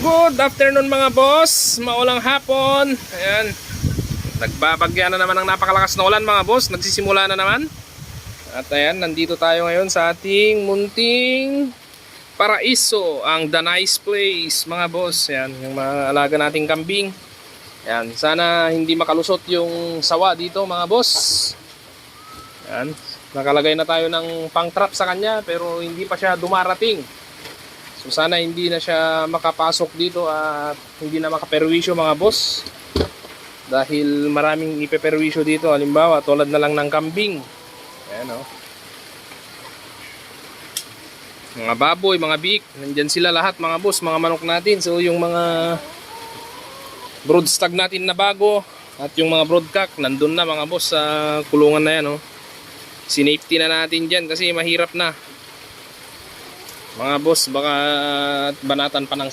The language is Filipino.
Good afternoon mga boss, maulang hapon. Ayan, nagbabagya na naman ng napakalakas na ulan mga boss. Nagsisimula na naman. At ayan, nandito tayo ngayon sa ating munting paraiso, ang The Nice Place mga boss. Ayan, yung mga alaga nating kambing. Ayan, sana hindi makalusot yung sawa dito mga boss. Ayan, nakalagay na tayo ng pang trap sa kanya pero hindi pa siya dumarating. So sana hindi na siya makapasok dito at hindi na makaperwisyo mga boss. Dahil maraming ipeperwisyo dito. Halimbawa tulad na lang ng kambing. Ayan o. Mga baboy, mga biik. Nandyan sila lahat mga boss, mga manok natin. So yung mga broodstag natin na bago at yung mga broodcock nandun na mga boss sa kulungan na yan o. Sinafety na natin dyan kasi mahirap na. Mga boss, baka banatan pa ng